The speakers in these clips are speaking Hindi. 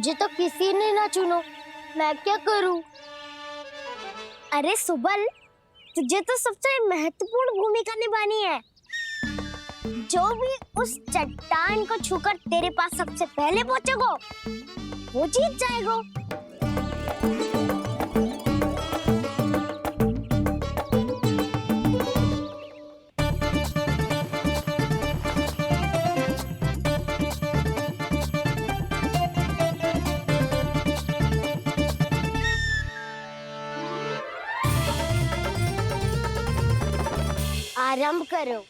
मुझे तो किसी ने ना चुनो, मैं क्या करूं? अरे सुबल, तुझे तो सबसे महत्वपूर्ण भूमिका निभानी है। जो भी उस चट्टान को छूकर तेरे पास सबसे पहले पहुंचेगा, वो जीत जाएगा। आरंभ करो।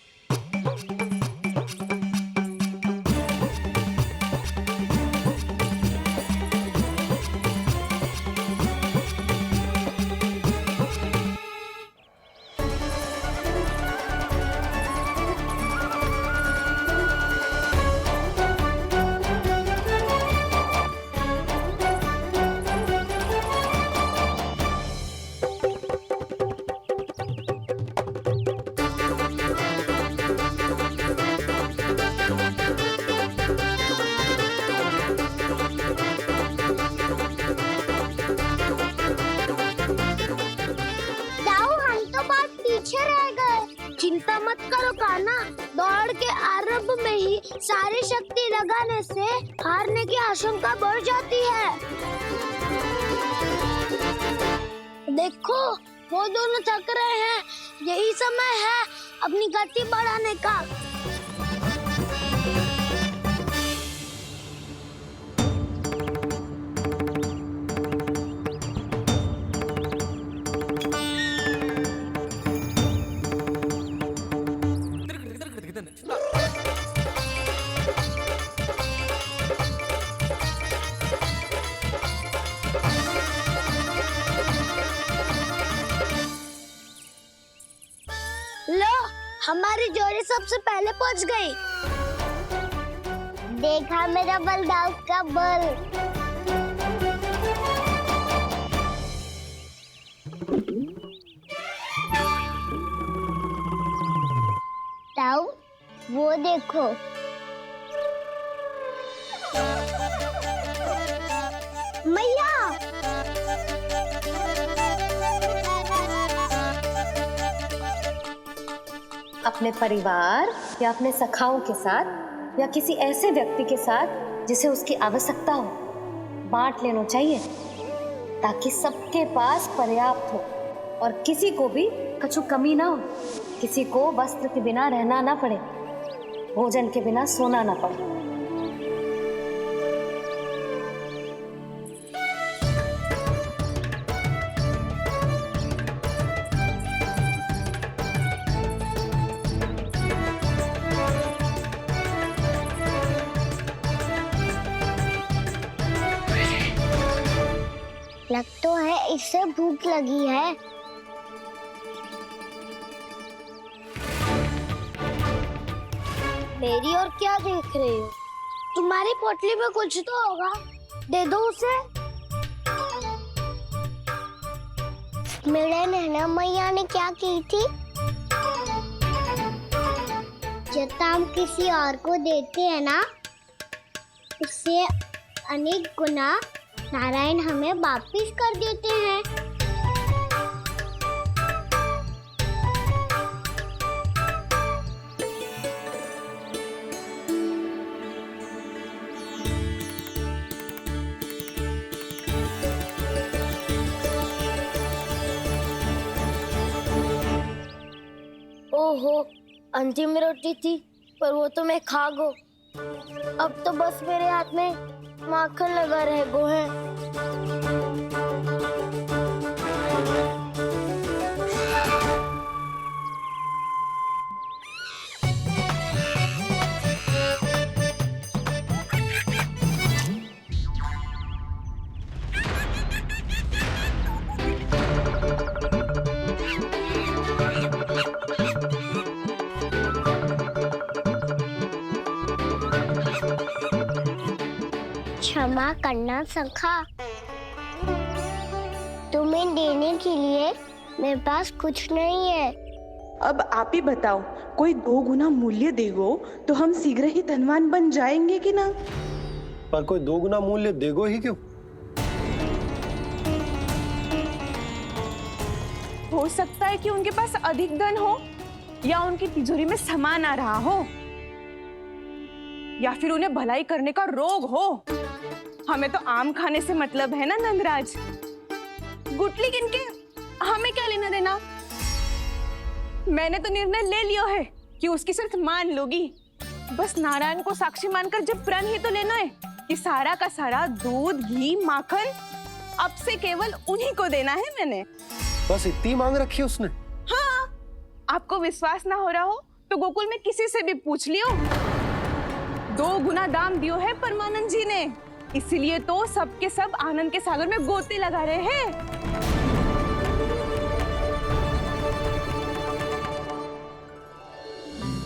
चिंता मत करो कान्हा, दौड़ के आरंभ में ही सारी शक्ति लगाने से हारने की आशंका बढ़ जाती है। देखो, वो दोनों थक रहे हैं, यही समय है अपनी गति बढ़ाने का। लो, हमारी जोड़ी सबसे पहले पहुंच गई। देखा मेरा बलदाव का बल। ताऊ, वो देखो। मैया, अपने परिवार या अपने सखाओं के साथ या किसी ऐसे व्यक्ति के साथ जिसे उसकी आवश्यकता हो, बांट लेना चाहिए ताकि सबके पास पर्याप्त हो और किसी को भी कछु कमी ना हो, किसी को वस्त्र के बिना रहना ना पड़े, भोजन के बिना सोना ना पड़े। लग तो है इससे भूख लगी है। मेरी और क्या देख रही हो? तुम्हारी पोटली में कुछ तो होगा, दे दो उसे। मेरे नैना मैया ने क्या की थी? जब हम किसी और को देते हैं ना, उससे अनेक गुना नारायण हमें वापिस कर देते हैं। ओहो, अंतिम रोटी थी, पर वो तो मैं खा गो। अब तो बस मेरे हाथ में माखन लगा रह गो है। क्षमा करना सखा, तुम्हें देने के लिए मेरे पास कुछ नहीं है। अब आप ही बताओ, कोई 2 गुना मूल्य देगो तो हम शीघ्र ही धनवान बन जाएंगे कि ना? पर कोई दोगुना मूल्य देगो ही क्यों? हो सकता है कि उनके पास अधिक धन हो, या उनकी तिजोरी में सामान आ रहा हो, या फिर उन्हें भलाई करने का रोग हो। हमें तो आम खाने से मतलब है ना नंदराज। गुटली किनके, हमें क्या लेना देना। मैंने तो निर्णय ले लिया है कि उसकी सिर्फ मान लोगी। बस नारायण को साक्षी मानकर जब प्रण ही तो लेना है कि सारा का सारा दूध, घी, माखन अब से केवल उन्हीं को देना है मैंने। बस इतनी मांग रखी है उसने? हाँ, आपको विश्वास ना हो रहा हो तो गोकुल में किसी से भी पूछ लियो। 2 गुना दाम दियो है परमानंद जी ने, इसीलिए तो सबके सब आनंद के सागर में गोते लगा रहे हैं।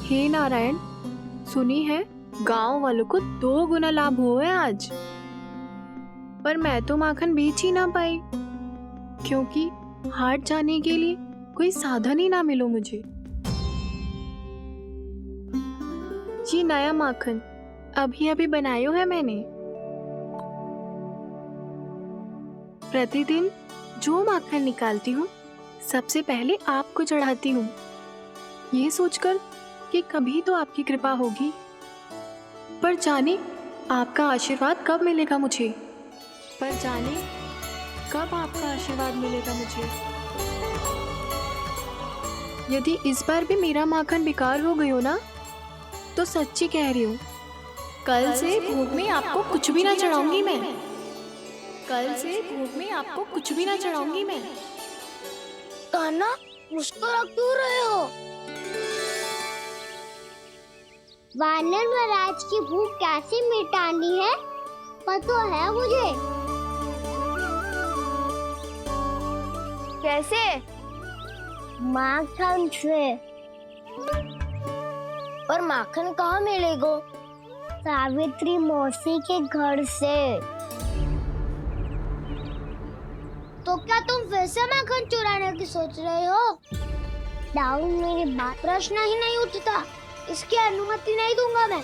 हे नारायण, सुनी है गांव वालों को 2 गुना लाभ हुआ है आज। पर मैं तो माखन बेच ही ना पाई, क्योंकि हाट जाने के लिए कोई साधन ही ना मिलो मुझे। ये नया माखन अभी अभी बनायो है मैंने। प्रतिदिन जो माखन निकालती हूँ सबसे पहले आपको चढ़ाती हूँ, ये सोचकर कि कभी तो आपकी कृपा होगी। पर जाने आपका आशीर्वाद कब मिलेगा मुझे, पर जाने कब आपका आशीर्वाद मिलेगा मुझे। यदि इस बार भी मेरा माखन बेकार हो गई हो ना, तो सच्ची कह रही हूँ, कल से भोग में आपको कुछ भी ना चढ़ाऊंगी मैं। कल से भोग में आपको कुछ भी ना चढ़ाऊंगी मैं। कान्हा, मुस्कुरा क्यों रहे हो? वानर महाराज की भूख कैसे मिटानी है पता है मुझे। कैसे? माखन से। और माखन कहाँ मिलेगा? सावित्री मौसी के घर से। तो क्या तुम फिर से माखन चुराने की सोच रहे हो? डाउन मेरी बात प्रश्न ही नहीं उठता, इसकी अनुमति नहीं दूंगा मैं।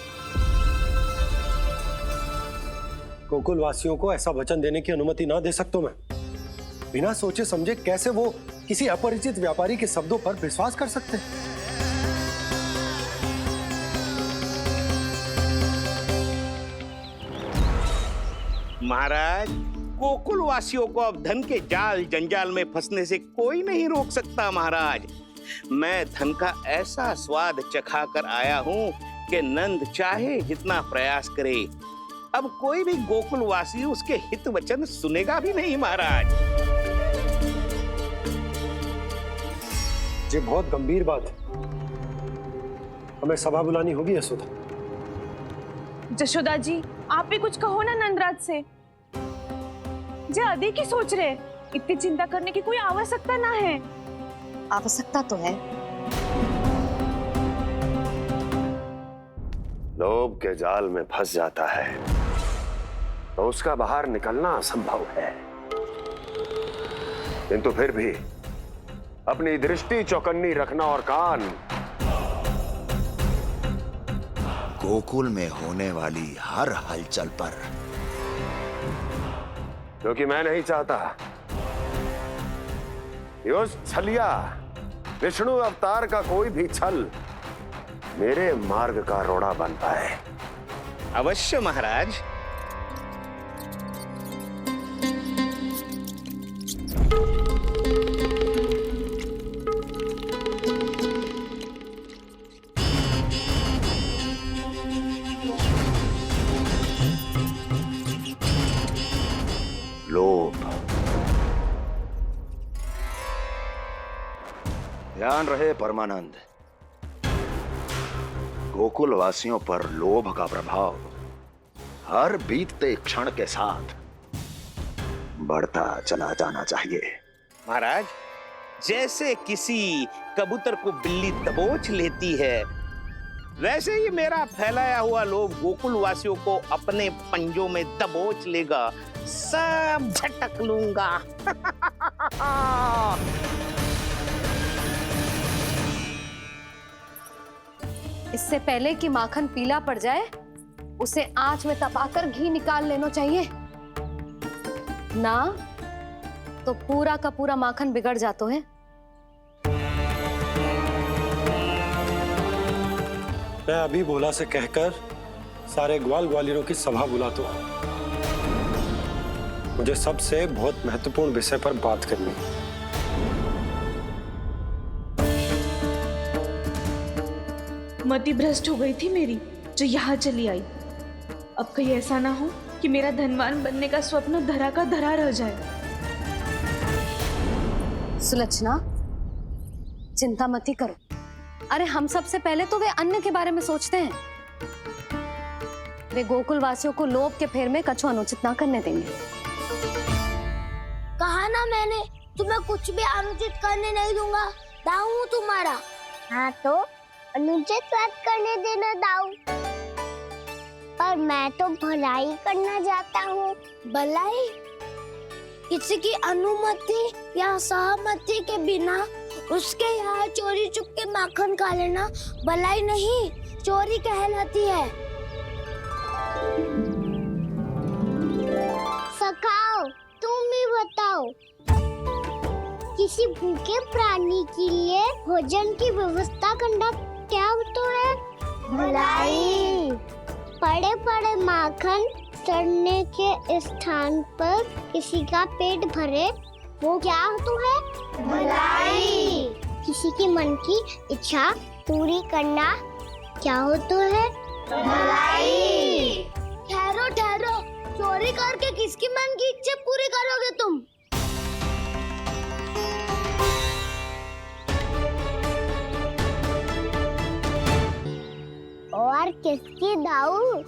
गोकुल वासियों को ऐसा वचन देने की अनुमति ना दे सकता मैं। बिना सोचे समझे कैसे वो किसी अपरिचित व्यापारी के शब्दों पर विश्वास कर सकते हैं? महाराज, गोकुल वासियों को अब धन के जाल जंजाल में फंसने से कोई नहीं रोक सकता। महाराज, मैं धन का ऐसा स्वाद चखा कर आया हूँ कि नंद चाहे जितना प्रयास करे, अब कोई भी गोकुल वासी उसके हित वचन सुनेगा भी नहीं। महाराज, ये बहुत गंभीर बात है, हमें सभा बुलानी होगी यशोदा। जशोदा जी, आप भी कुछ कहो ना नंदराज से। जे अधिक ही सोच रहे, इतनी चिंता करने की कोई आवश्यकता ना है। आवश्यकता तो है। लोभ के जाल में फंस जाता है तो उसका बाहर निकलना असंभव है, किंतु फिर भी अपनी दृष्टि चौकन्नी रखना और कान गोकुल में होने वाली हर हलचल पर, क्योंकि मैं नहीं चाहता कि उस छलिया विष्णु अवतार का कोई भी छल मेरे मार्ग का रोड़ा बन पाए। अवश्य महाराज। लोभ। ध्यान रहे परमानंद, गोकुल वासियों पर लोभ का प्रभाव हर बीतते क्षण के साथ बढ़ता चला जाना चाहिए। महाराज, जैसे किसी कबूतर को बिल्ली दबोच लेती है, वैसे ही मेरा फैलाया हुआ लोभ गोकुल वासियों को अपने पंजों में दबोच लेगा। सब झटक लूंगा। इससे पहले कि माखन पीला पड़ जाए, उसे आंच में तपाकर घी निकाल लेना चाहिए ना, तो पूरा का पूरा माखन बिगड़ जाता है। मैं अभी भोला से कहकर सारे ग्वाल ग्वालियरों की सभा बुलाता हूँ। मुझे सबसे बहुत महत्वपूर्ण विषय पर बात करनी है। मति भ्रष्ट हो गई थी मेरी, जो यहाँ चली आई। अब कहीं ऐसा ना हो कि मेरा धनवान बनने का स्वप्न धरा का धरा रह जाए। सुलक्षणा, चिंता मत ही करो। अरे हम सबसे पहले तो वे अन्न के बारे में सोचते हैं। वे गोकुल वासियों को लोभ के फेर में कछु अनुचित ना करने देंगे। कहा ना मैंने, तुम्हें कुछ भी अनुचित करने नहीं दूंगा। दाऊ हूँ तुम्हारा। हाँ तो अनुचित बात करने देना दाऊ। पर मैं तो भलाई करना चाहता हूँ। भलाई? किसी की अनुमति या सहमति के बिना उसके यहाँ चोरी चुप के माखन खा लेना भलाई नहीं, चोरी कहलाती है। सखाओ, तुम ही बताओ, किसी भूखे प्राणी के लिए भोजन की व्यवस्था करना क्या होता है? भलाई। पड़े पड़े माखन सड़ने के स्थान पर किसी का पेट भरे, वो क्या होता है? भलाई। किसी की मन की इच्छा पूरी करना क्या होता है? भलाई। ठहरो ठहरो, चोरी करके किसकी मन की इच्छा पूरी करोगे तुम? और किसकी दाऊ?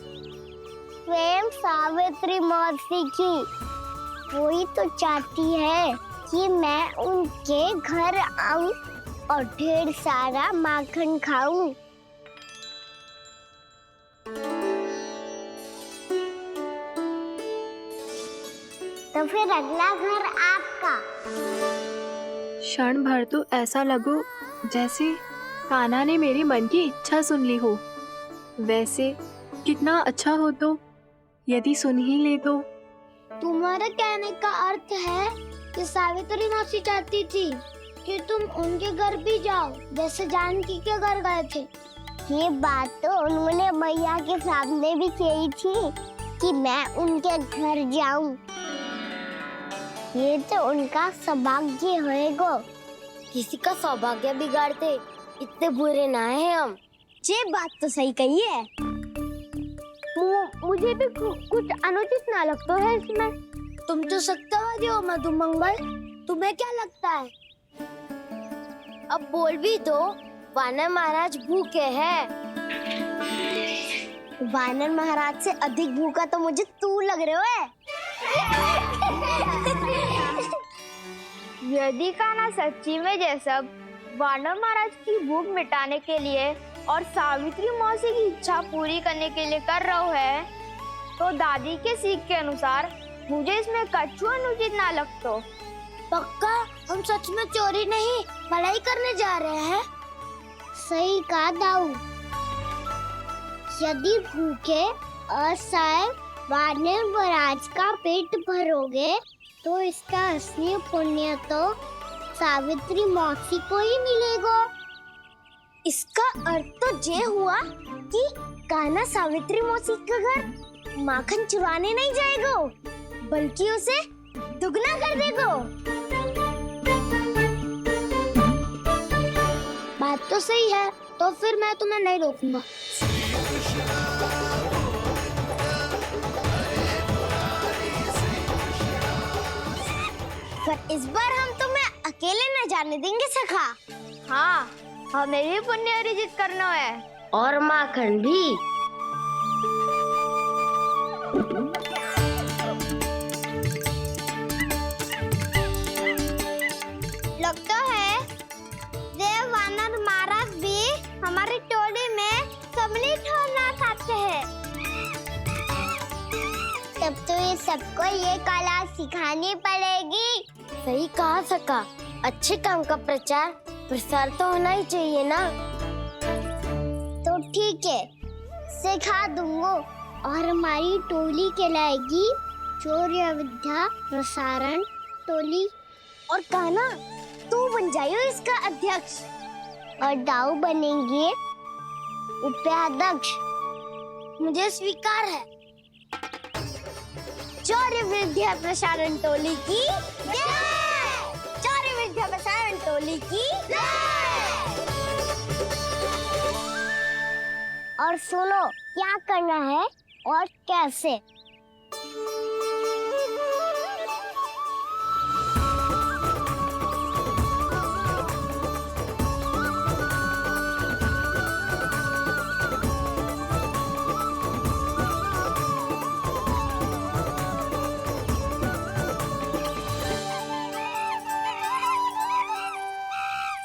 स्वयं सावित्री मौसी की। वही तो चाहती है कि मैं उनके घर आऊं और ढेर सारा माखन खाऊं। तो फिर अगला घर आपका। क्षण भर तो ऐसा लगो जैसे कान्हा ने मेरे मन की इच्छा सुन ली हो। वैसे कितना अच्छा हो तो यदि सुन ही ले तो। तुम्हारे कहने का अर्थ है कि सावित्री मौसी चाहती थी कि तुम उनके घर भी जाओ, जैसे जानकी के घर गए थे। ये बात तो उन्होंने मैया के सामने भी कही थी कि मैं उनके घर जाऊं। ये तो उनका सौभाग्य होएगा। किसी का सौभाग्य बिगाड़ते इतने बुरे ना है हम। ये बात तो सही कही है। मुझे भी कुछ अनुचित ना लगता है इसमें। तुम तो सत्यवादी हो मधुमंगल, तुम्हें क्या लगता है? अब बोल भी दो, वानर महाराज भूखे हैं। वानर महाराज से अधिक भूखा तो मुझे तू लग रहे हो। यदि कान्हा सच्ची में जैसा वानर महाराज की भूख मिटाने के लिए और सावित्री मौसी की इच्छा पूरी करने के लिए कर रहा है, तो दादी के सीख के अनुसार मुझे इसमें कछु अनुचित ना लगता। पक्का हम सच में चोरी नहीं भलाई करने जा रहे हैं। सही कहा दाऊ। यदि भूखे असहाय वानर महाराज का पेट भरोगे तो इसका असली पुण्य तो सावित्री मौसी को ही मिलेगा। इसका अर्थ तो ये हुआ कि कान्हा सावित्री मौसी का घर माखन चुराने नहीं जाएगा, बल्कि उसे दुगना कर देगा। बात तो सही है, तो फिर मैं तुम्हें नहीं रोकूंगा। पर इस बार हम तुम्हें अकेले न जाने देंगे सखा। हाँ, हमें भी पुण्य अर्जित करना है और माखन भी। लगता है देव वानर महाराज भी हमारी टोली में सम्मिलित होना चाहते हैं। तब तो ये सबको ये कला सिखानी पड़ेगी। सही कहा सका। अच्छे काम का प्रचार प्रसार तो होना ही चाहिए ना। तो ठीक है, सिखा दूंगा और हमारी टोली कहलाएगी शौर्य विद्या प्रसारण टोली। और कान्हा तू बन जाइयो इसका अध्यक्ष और दाऊ बनेंगे उपाध्यक्ष। मुझे स्वीकार है। शौर्य विद्या प्रसारण टोली की जय! शौर्य विद्या प्रसारण टोली की जय! और सुनो क्या करना है और कैसे।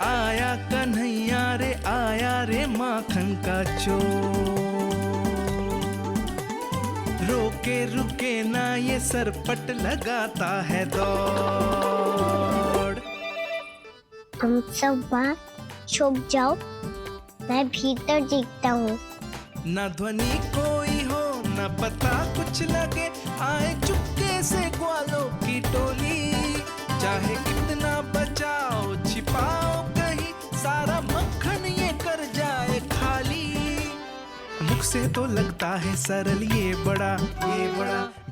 आया कन्हैया रे आया रे माखन का चोर, रोके रुके ना ये सरपट लगाता है दौड़। तुम सब वहाँ छुप जाओ, मैं भीतर देखता हूँ। ना ध्वनि कोई हो ना पता कुछ लगे, आए चुपके से ग्वालों की टोली। चाहे कितना बचाओ छिपाओ कहीं, सारा मक्खन ये कर जाए खाली। मुख से तो लगता है सरल ये बड़ा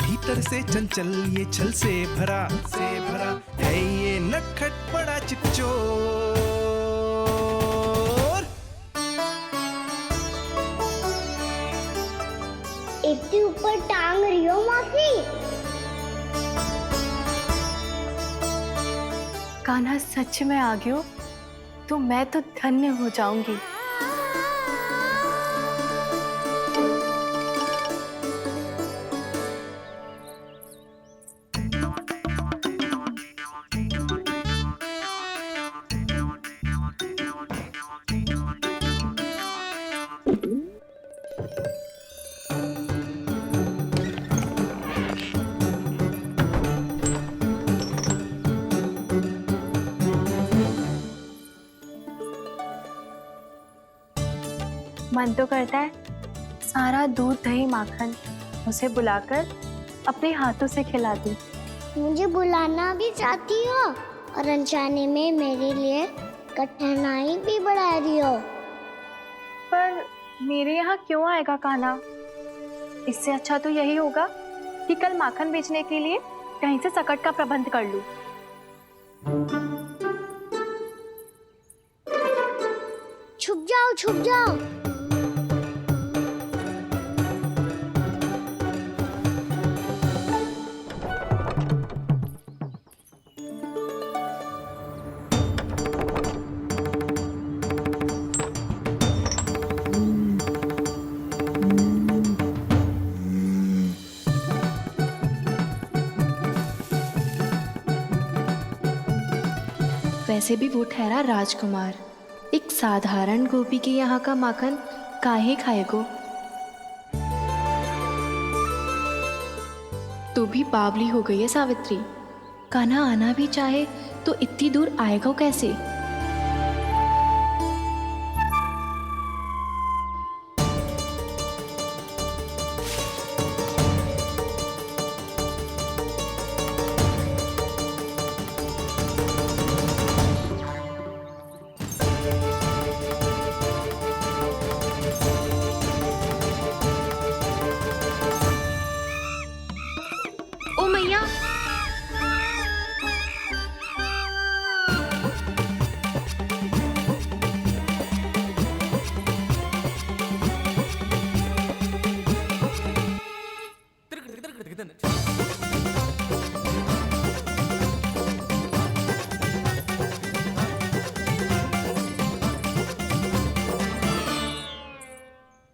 भीतर से चंचल ये छल से भरा है ये नटखट बड़ा चिच्चोर। इतनी ऊपर टांग रही हो मासी। कान्हा सच में आ गयो तो मैं तो धन्य हो जाऊंगी। मन तो करता है सारा दूध दही माखन उसे बुलाकर अपने हाथों से खिला दूं। मुझे बुलाना भी चाहती हो और अनजाने में मेरे लिए कठिनाई भी बढ़ा रही हो। पर मेरे यहाँ क्यों आएगा कान्हा? इससे अच्छा तो यही होगा कि कल माखन बेचने के लिए कहीं से सकट का प्रबंध कर लूं। छुप जाओ छुप जाओ। वैसे भी वो ठहरा राजकुमार, एक साधारण गोपी के यहाँ का माखन काहे खाएगो। तू भी बावली हो गई है सावित्री। कान्हा आना भी चाहे तो इतनी दूर आएगा कैसे? ओ मैया,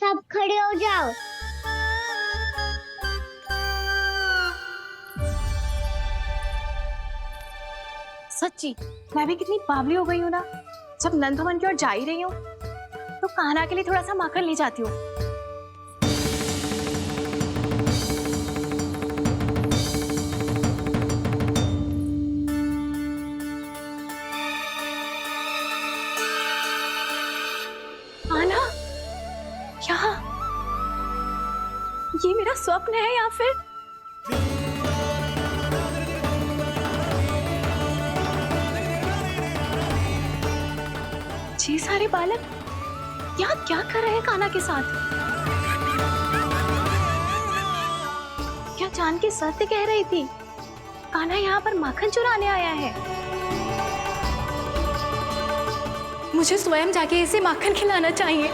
सब खड़े हो जाओ। सच्ची मैं भी कितनी बावली हो गई हूँ ना। जब नंद भवन की ओर जा ही रही हूँ तो कान्हा के लिए थोड़ा सा माखन ले जाती हूँ। कान्हा, यहाँ ये मेरा स्वप्न है या फिर ये सारे बालक यहाँ क्या कर रहे हैं कान्हा के साथ? क्या जानकी सत्य कह रही थी? कान्हा यहाँ पर माखन चुराने आया है। मुझे स्वयं जाके इसे माखन खिलाना चाहिए।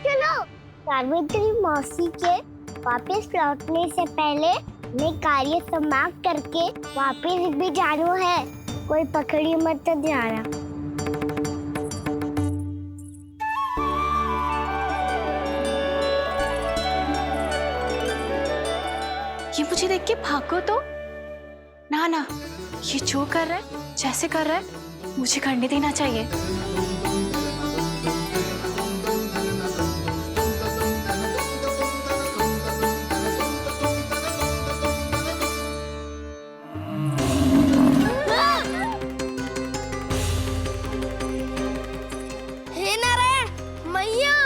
चलो सावित्री मौसी के वापस लौटने से पहले मैं कार्य समाप्त करके वापस भी जाना है। कोई पकड़ी मत जाना। ये मुझे देख के भागो तो ना ना, ये जो कर रहा है, जैसे कर रहा है, मुझे करने देना चाहिए। हे नारायण मैया,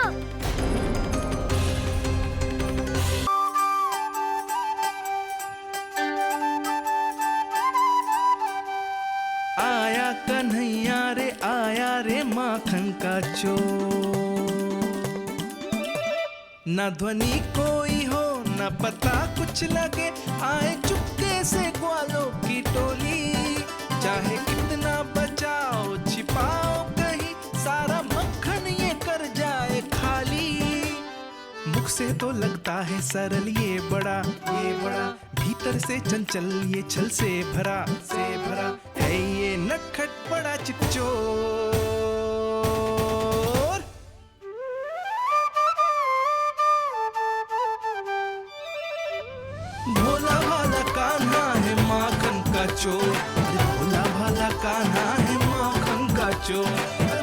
आया कन्हैया रे आया रे माखन का चोर। न ध्वनि कोई हो न पता कुछ लगे, आए चुपके से ग्वालों की टोली। चाहे कितना बचाओ छिपाओ कहीं, सारा मक्खन ये कर जाए खाली। मुख से तो लगता है सरल ये बड़ा भीतर से चंचल ये छल से भरा है ये नटखट बड़ा चिकचोर। भोला भाला कान्हा है माखन का चोर, भोला भाला कान्हा है माखन का चोर,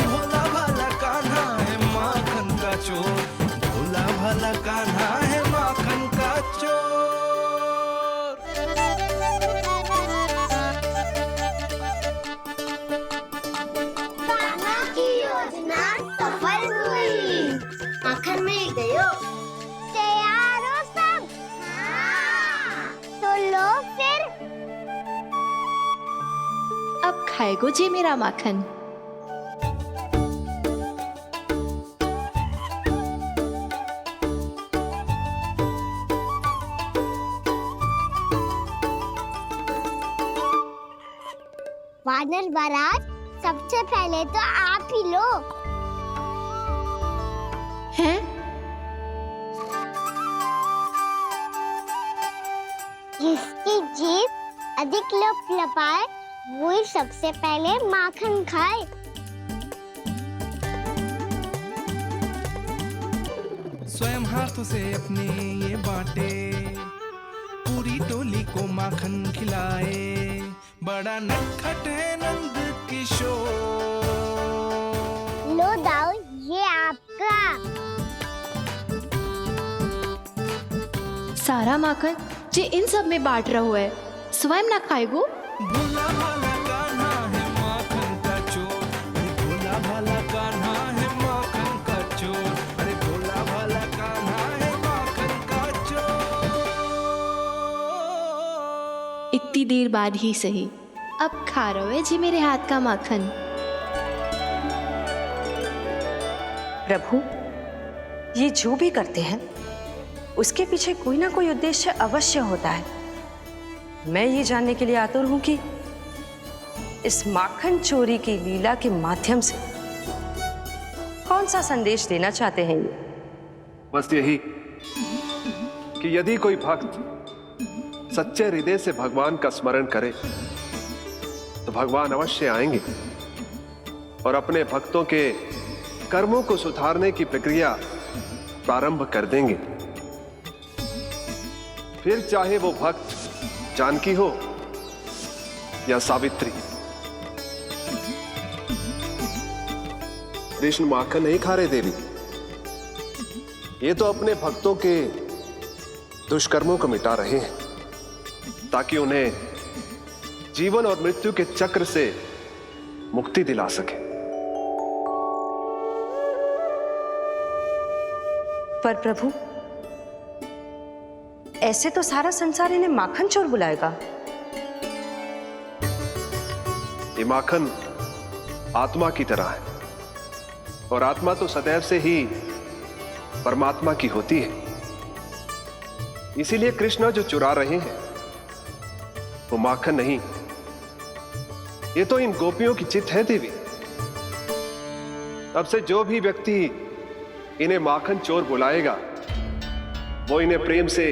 भोला भाला कान्हा है माखन का चोर, भोला भाला कान्हा है माखन का चोर। कान्हा की योजना सफल हुई। माखन मिल गयो। तैयार हो सब? हाँ। तो लो फिर। अब खाएगो जी मेरा माखन। वानर महाराज, सबसे पहले तो आप ही लो। हैं? जिसकी जीभ अधिक लपलपाए वही सबसे पहले माखन खाए। स्वयं हाथों से अपने ये बांटे, पूरी टोली को माखन खिलाए। बड़ा नटखट है नंद किशोर। लो दाऊ, ये आपका। सारा माखन जे इन सब में बांट रहो है, स्वयं ना खाएगो। भोला भाला कान्हा है माखन का चोर, अरे भोला भाला कान्हा है माखन का चोर, अरे भोला भाला कान्हा है माखन का चोर। इतनी देर बाद ही सही, अब खा रहे जी मेरे हाथ का माखन। प्रभु, ये जो भी करते हैं उसके पीछे कोई ना कोई उद्देश्य अवश्य होता है। मैं ये जानने के लिए आतुर हूं कि इस माखन चोरी की लीला के माध्यम से कौन सा संदेश देना चाहते हैं ये। बस यही कि यदि कोई भक्त सच्चे हृदय से भगवान का स्मरण करे तो भगवान अवश्य आएंगे और अपने भक्तों के कर्मों को सुधारने की प्रक्रिया प्रारंभ कर देंगे। फिर चाहे वो भक्त जानकी हो या सावित्री। कृष्ण माखन नहीं खा रहे देवी, ये तो अपने भक्तों के दुष्कर्मों को मिटा रहे हैं ताकि उन्हें जीवन और मृत्यु के चक्र से मुक्ति दिला सके। पर प्रभु, ऐसे तो सारा संसार इन्हें माखन चोर बुलाएगा। ये माखन आत्मा की तरह है, और आत्मा तो सदैव से ही परमात्मा की होती है। इसीलिए कृष्ण जो चुरा रहे हैं वो माखन नहीं, ये तो इन गोपियों की चित्त है देवी। अब से जो भी व्यक्ति इन्हें माखन चोर बुलाएगा वो इन्हें प्रेम से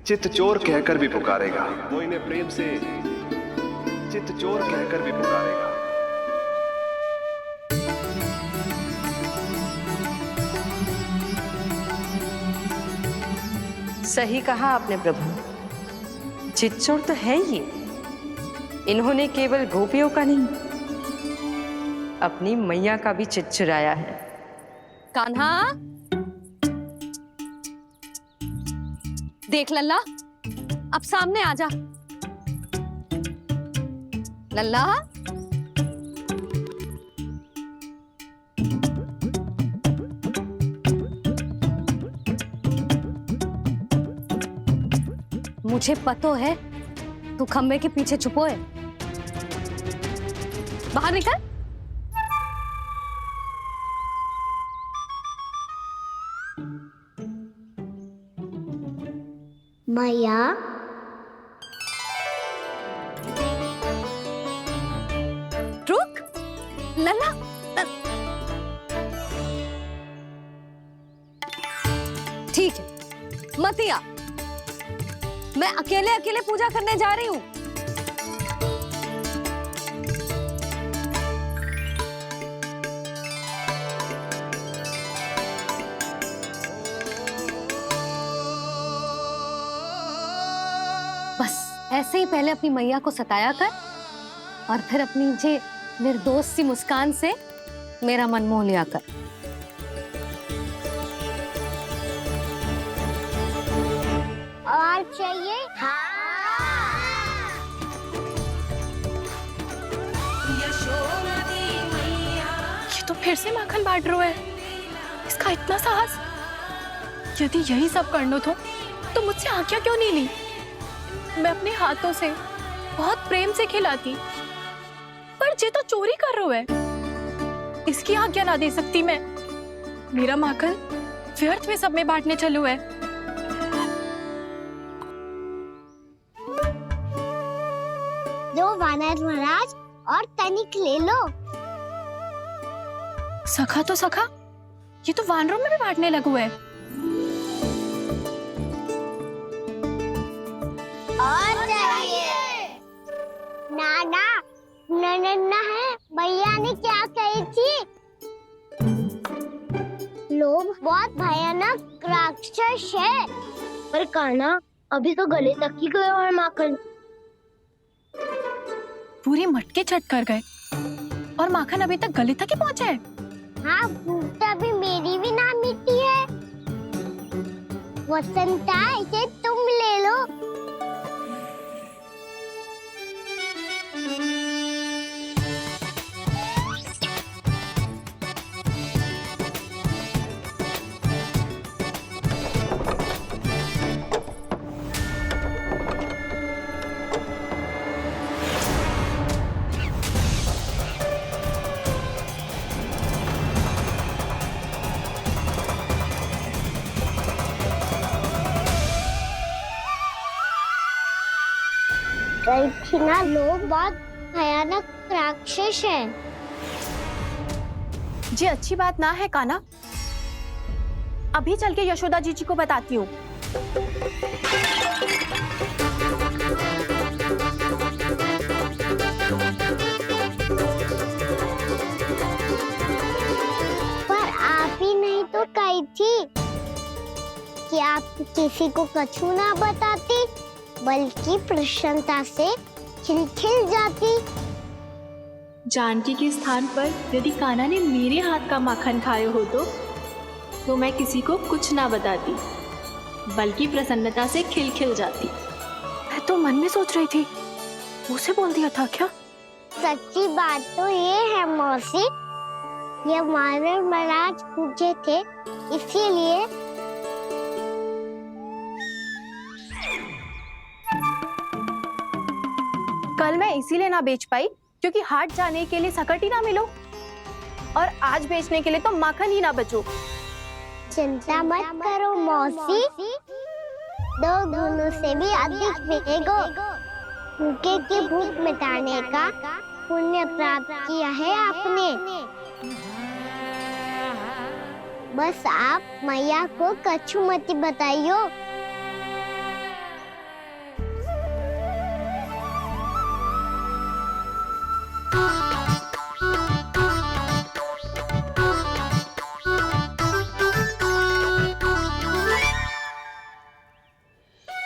चित्त चोर कहकर भी पुकारेगा। वो इन्हें प्रेम से चित्त चोर कहकर भी पुकारेगा। सही कहा आपने प्रभु, चित्त चोर तो है ये। इन्होंने केवल गोपियों का नहीं, अपनी मैया का भी चित्त चुराया है। कान्हा, देख लल्ला, अब सामने आ जा। लल्ला, मुझे पतो है तू खम्बे के पीछे छुपो है। बाहर निकल। मैया, रुक लल्ला, ठीक है मत आ, मैं अकेले अकेले पूजा करने जा रही हूँ। बस ऐसे ही पहले अपनी मैया को सताया कर और फिर अपनी जे निर्दोष सी मुस्कान से मेरा मन मोह लिया कर। और चाहिए? हाँ। ये तो फिर से माखन बांट रहा है। इसका इतना साहस। यदि यही सब करना तो मुझसे आज्ञा क्यों नहीं ली? मैं अपने हाथों से बहुत प्रेम से खिलाती, पर ये तो चोरी कर रहा है। इसकी आज्ञा ना दे सकती मैं। मेरा माखन व्यर्थ में सब में बांटने चलू है। दो वानर महाराज और तनिक ले लो। सखा तो सखा, ये तो वानरों में भी बांटने लगू है। और चाहिए? नाना, नन्ना है, भैया ने क्या कही थी? लोभ बहुत भयानक राक्षस है। पर कान्हा, अभी तो गले तक ही गया है माखन। पूरी मटके चट कर गए और माखन अभी तक गले तक ही पहुंचा है। हाँ, भूख तभी मेरी भी ना मिटी है। वसंता, इसे तुम ले लो। ना, लोग बहुत भयानक राक्षस हैं। जी अच्छी बात ना है कान्हा। अभी चल के यशोदा जी को बताती हूँ। पर आप ही नहीं तो कही थी कि आप किसी को कछु ना बताती, बल्कि प्रसन्नता से खिलखिल जाती। जानकी के स्थान पर यदि कान्हा ने मेरे हाथ का माखन खाए हो तो मैं किसी को कुछ ना बताती, बल्कि प्रसन्नता से खिलखिल जाती। मैं तो मन में सोच रही थी, उसे बोल दिया था क्या? सच्ची बात तो ये है मौसी, ये वानर महाराज पूछे थे, इसीलिए कल मैं इसीलिए ना बेच पाई क्योंकि हाट जाने के लिए सकट ही ना मिलो, और आज बेचने के लिए तो माखन ही ना बचो। चिंता मत करो मौसी, 2 गुनों से भी अधिक मिलेगा। भूखे की भूख मिटाने का पुण्य प्राप्त किया है आपने। बस आप मैया को कछु मत बताइयो।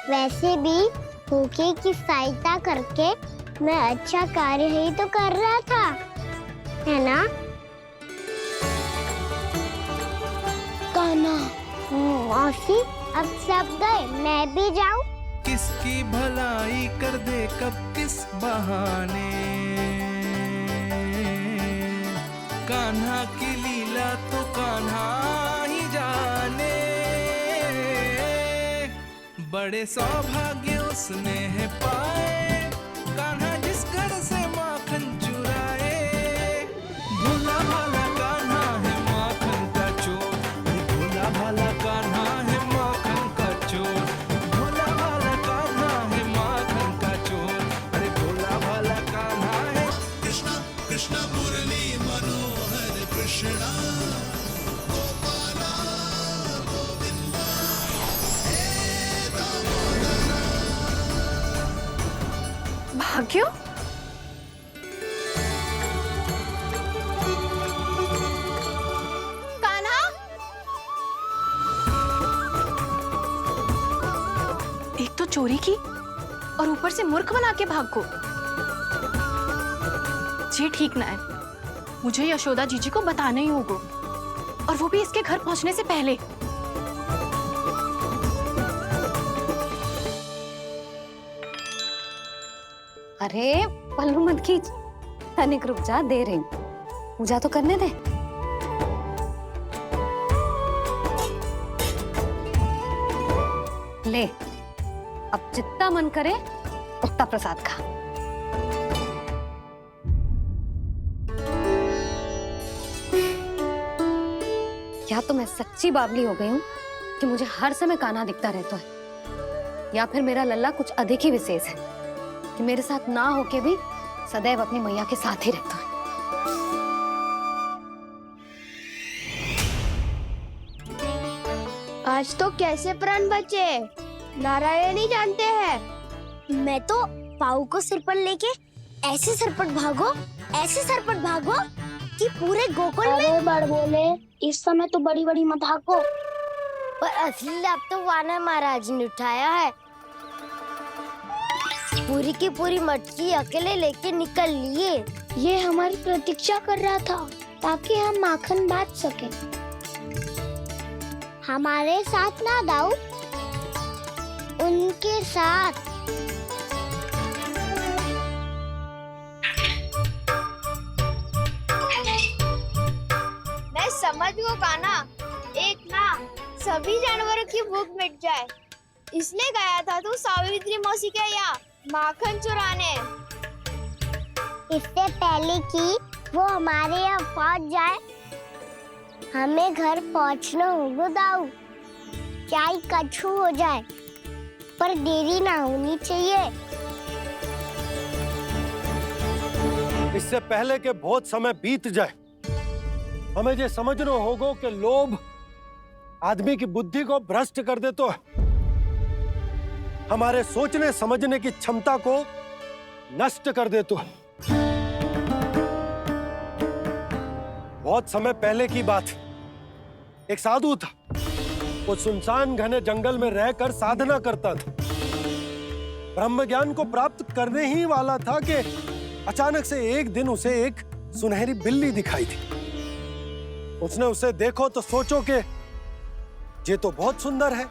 वैसे भी भूखे की सहायता करके मैं अच्छा कार्य ही तो कर रहा था, है ना? कान्हा, मौसी अब सब गए, मैं भी जाऊं? किसकी भलाई कर दे कब किस बहाने, कान्हा की लीला तो कान्हा ही जाने। बड़े सौभाग्य उसने है पाए, कान्हा जिस घर से माखन चुराए। भोला भाला कान्हा है माखन का चोर, भोला भाला कान्हा है माखन का चोर, भोला भाला कान्हा है माखन का चोर। अरे भोला भाला कान्हा है। कृष्णा कृष्णा मुरली मनोहर कृष्णा, भाग्य, कान्हा, एक तो चोरी की और ऊपर से मूर्ख बना के भाग को। ये ठीक ना है, मुझे यशोदा जीजी को बताना ही होगा, और वो भी इसके घर पहुंचने से पहले। अरे पल्लू मत खींच, तनिक रुक जा, दे रही हूँ, पूजा तो करने दे। ले, अब जितना मन करे उतना प्रसाद खा। या तो मैं सच्ची बावली हो गई हूँ कि मुझे हर समय कान्हा दिखता रहता है, या फिर मेरा लल्ला कुछ अधिक ही विशेष है कि मेरे साथ ना होके भी सदैव अपनी मैया के साथ ही रहता है। आज तो कैसे प्राण बचे, नारायण ही जानते हैं। मैं तो पाऊ को सिर पर लेके ऐसे सरपट भागो, ऐसे सरपट भागो कि पूरे गोकुल में। बड़ बोले, इस समय तो बड़ी बड़ी मत हाको। पर असली लाभ तो वानर महाराज ने उठाया है। पूरी की पूरी मटकी अकेले लेके निकल लिए। ये हमारी प्रतीक्षा कर रहा था ताकि हम माखन बांट सके। हमारे साथ ना दाऊ, उनके साथ। मैं समझ गो कान्हा, एक ना सभी जानवरों की भूख मिट जाए, इसलिए गया था तू सावित्री मौसी के यहाँ माखन चुराने। इससे पहले कि वो हमारे यहाँ पहुँच जाए, हमें घर पहुँचना होगा दाऊ। क्या ही कछु हो जाए, पर देरी ना होनी चाहिए। इससे पहले के बहुत समय बीत जाए, हमें ये समझना होगा कि लोभ आदमी की बुद्धि को भ्रष्ट कर दे, तो हमारे सोचने समझने की क्षमता को नष्ट कर दे। तो बहुत समय पहले की बात, एक साधु था, वो सुनसान घने जंगल में रहकर साधना करता था। ब्रह्म ज्ञान को प्राप्त करने ही वाला था कि अचानक से एक दिन उसे एक सुनहरी बिल्ली दिखाई थी। उसने उसे देखो तो सोचो कि ये तो बहुत सुंदर है,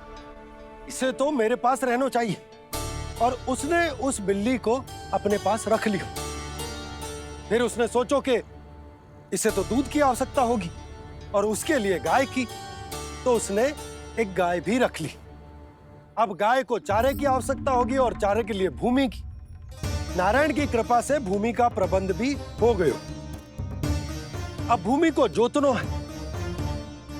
इसे तो मेरे पास रहना चाहिए, और उसने उस बिल्ली को अपने पास रख लिया। फिर उसने सोचो कि इसे तो दूध की आवश्यकता होगी और उसके लिए गाय की, तो उसने एक गाय भी रख ली। अब गाय को चारे की आवश्यकता होगी और चारे के लिए भूमि की। नारायण की कृपा से भूमि का प्रबंध भी हो गयो। अब भूमि को जोतनो है,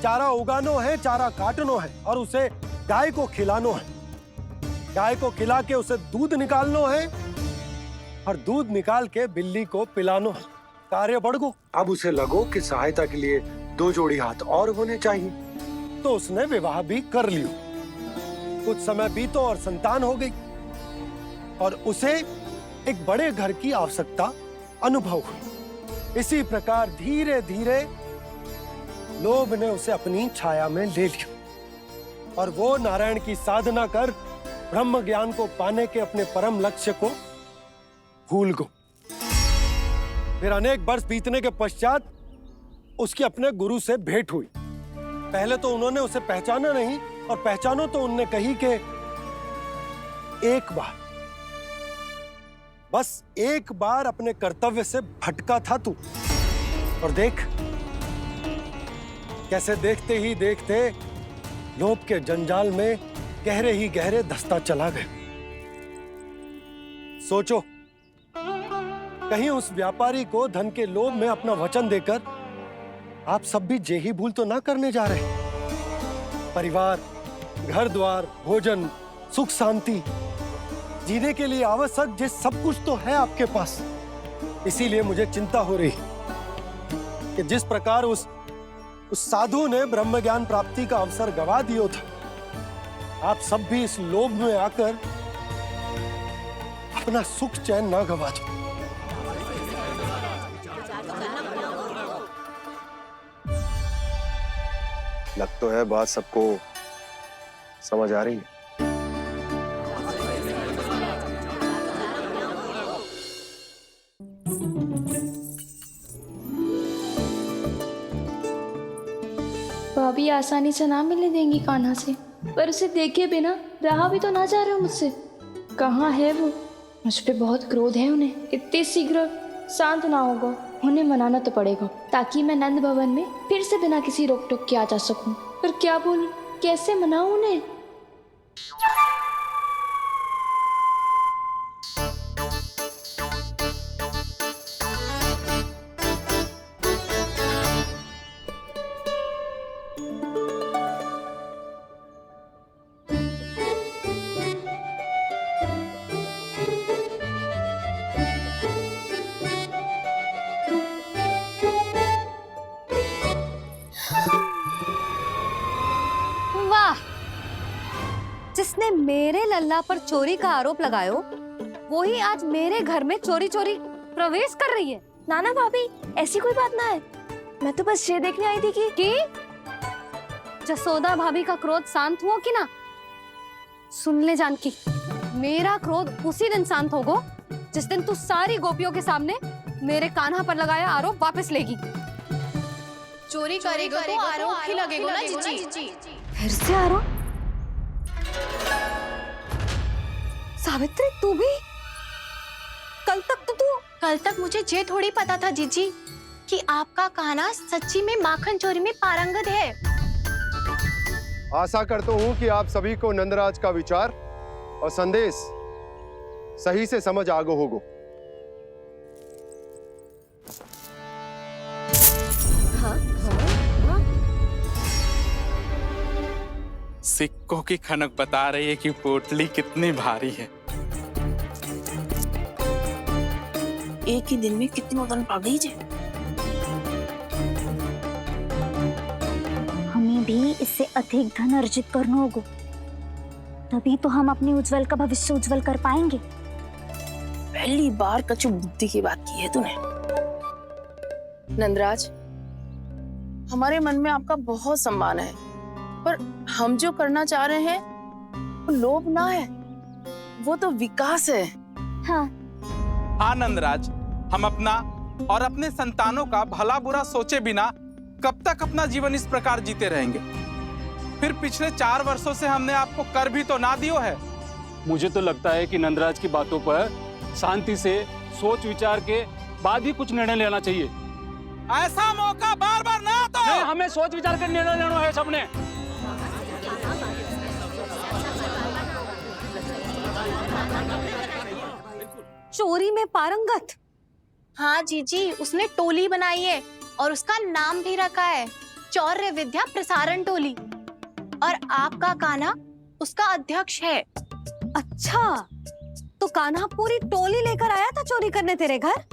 चारा उगानो है, चारा काटनो है और उसे गाय को खिलानो है। गाय को खिला के उसे दूध निकालनो है और दूध निकाल के बिल्ली को पिलानो है। कार्य बढ़ गो। अब उसे लगो कि सहायता के लिए 2 जोड़ी हाथ और होने चाहिए, तो उसने विवाह भी कर लियो। कुछ समय बीतो और संतान हो गई और उसे एक बड़े घर की आवश्यकता अनुभव हुई। इसी प्रकार धीरे धीरे लोभ ने उसे अपनी छाया में ले लिया और वो नारायण की साधना कर ब्रह्म ज्ञान को पाने के अपने परम लक्ष्य को भूल गो। फिर अनेक वर्ष बीतने के पश्चात उसकी अपने गुरु से भेंट हुई। पहले तो उन्होंने उसे पहचाना नहीं और पहचानो तो उनने कही कि एक बार, बस एक बार अपने कर्तव्य से भटका था तू, और देख कैसे देखते ही देखते लोभ के जंजाल में गहरे ही गहरे धंसता चला गया। सोचो, कहीं उस व्यापारी को धन के लोभ में अपना वचन देकर आप सब भी जे ही भूल तो ना करने जा रहे। परिवार, घर द्वार, भोजन, सुख शांति, जीने के लिए आवश्यक जिस सब कुछ तो है आपके पास। इसीलिए मुझे चिंता हो रही कि जिस प्रकार उस साधु ने ब्रह्म ज्ञान प्राप्ति का अवसर गवा दिया था, आप सब भी इस लोभ में आकर अपना सुख चैन ना गवा दो। लग तो है बात सबको समझ आ रही है। भाभी आसानी से ना मिलने देंगी कान्हा से, पर उसे देखे बिना रहा भी तो ना जा रहा मुझसे। कहाँ है वो? मुझ पे बहुत क्रोध है उन्हें। इतने शीघ्र शांत ना होगा, उन्हें मनाना तो पड़ेगा ताकि मैं नंद भवन में फिर से बिना किसी रोक टोक के आ जा सकूं। पर क्या बोलूं, कैसे मनाऊं उन्हें? जिसने मेरे लल्ला पर चोरी का आरोप लगायो, वो ही आज मेरे घर में चोरी चोरी प्रवेश कर रही है। नाना भाभी, ऐसी कोई बात ना है। मैं तो बस ये देखने आई थी कि जसोदा भाभी का क्रोध शांत हुआ कि ना? सुन ले जानकी, मेरा क्रोध उसी दिन शांत होगा जिस दिन तू सारी गोपियों के सामने मेरे कान्हा पर लगाया आरोप वापस लेगी। चोरी करेगा तो आरोप ही लगेगा ना जीजी। फिर से आरोप? सावित्री, तू भी? कल तक मुझे ये थोड़ी पता था जीजी कि आपका कान्हा सच्ची में माखन चोरी में पारंगत है। आशा करता हूँ कि आप सभी को नंदराज का विचार और संदेश सही से समझ आ गो होगो। सिक्कों की खनक बता रही है कि पोटली कितनी भारी है। एक ही दिन में कितनी धन पा गई जे। हमें भी इससे अधिक धन अर्जित करना होगा, तभी तो हम अपने उज्जवल का भविष्य उज्जवल कर पाएंगे। पहली बार कछु बुद्धि की बात की है तूने। नंदराज, हमारे मन में आपका बहुत सम्मान है, पर हम जो करना चाह रहे हैं वो लोभ ना है, वो तो विकास है। हाँ नंदराज, हम अपना और अपने संतानों का भला बुरा सोचे बिना कब तक अपना जीवन इस प्रकार जीते रहेंगे? फिर पिछले 4 वर्षों से हमने आपको कर भी तो ना दियो है। मुझे तो लगता है कि नंदराज की बातों पर शांति से सोच विचार के बाद ही कुछ निर्णय लेना चाहिए। ऐसा मौका बार बार ना आता। नहीं, हमें सोच विचार कर निर्णय लेना है सबने। चोरी में पारंगत। हाँ जीजी, उसने टोली बनाई है और उसका नाम भी रखा है चौर्य विद्या प्रसारण टोली, और आपका कान्हा उसका अध्यक्ष है। अच्छा, तो कान्हा पूरी टोली लेकर आया था चोरी करने तेरे घर?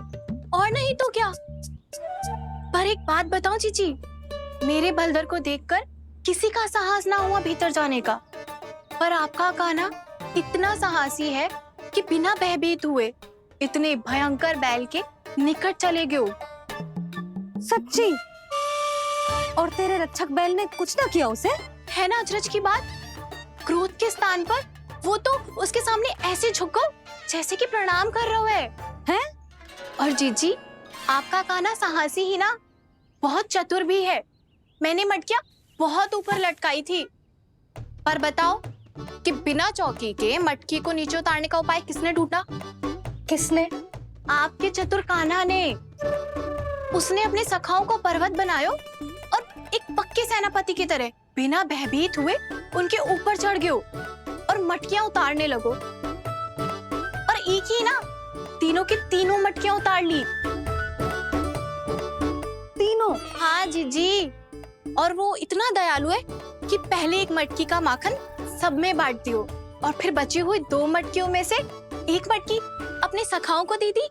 और नहीं तो क्या। पर एक बात बताऊं जीजी, मेरे बलदर को देखकर किसी का साहस ना हुआ भीतर जाने का, पर आपका कान्हा इतना साहसी है कि बिना भयभीत हुए इतने भयंकर बैल के निकट चले गए। सच्ची? और तेरे रक्षक बैल ने कुछ ना किया उसे? है ना अचरज की बात। क्रोध के स्थान पर वो तो उसके सामने ऐसे झुक गया जैसे कि प्रणाम कर रहा है। और जीजी, आपका कान्हा साहसी ही ना, बहुत चतुर भी है। मैंने मटकियां बहुत ऊपर लटकाई थी, पर बताओ कि बिना चौकी के मटकी को नीचे उतारने का उपाय किसने ढूंढा? किसने? आपके चतुर कान्हा ने। उसने अपने सखाओं को पर्वत बनायो और एक पक्के सेनापति की तरह बिना भयभीत हुए उनके ऊपर चढ़ गयो और मटकियां उतारने लगो, और एक ही ना, तीनों की तीनों मटकियां उतार ली। तीनों? हाँ जीजी, और वो इतना दयालु है कि पहले एक मटकी का माखन सब में बांट दियो, और फिर बची हुई 2 मटकियों में से एक मटकी अपने सखाओं को दे दी,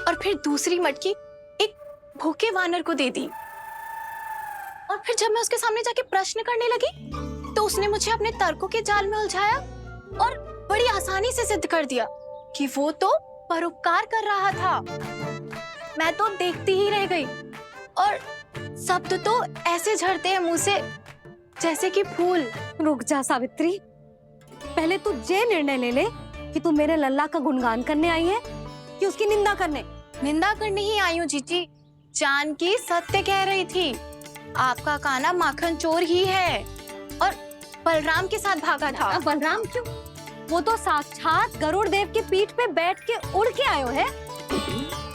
और फिर दूसरी मटकी एक भूखे वानर को दे दी। और फिर जब मैं उसके सामने जाके प्रश्न करने लगी तो उसने मुझे अपने तर्कों के जाल में उलझाया और बड़ी आसानी से सिद्ध कर दिया कि वो तो परोपकार कर रहा था। मैं तो देखती ही रह गई, और शब्द तो ऐसे झड़ते हैं मुंह से जैसे कि फूल। रुक जा सावित्री, पहले तू ये निर्णय ले ले कि तू मेरे लल्ला का गुणगान करने आई है कि उसकी निंदा करने? निंदा करने ही आई हूँ जीजी। जानकी सत्य कह रही थी, आपका कान्हा माखन चोर ही है और बलराम के साथ भागा था। बलराम क्यों? वो तो साक्षात गरुड़ देव की पीठ पे बैठ के उड़ के आयो है,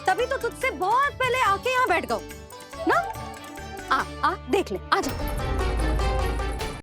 तभी तो तुझसे बहुत पहले आके यहाँ बैठ गओ ना। आ देख ले, आ जा।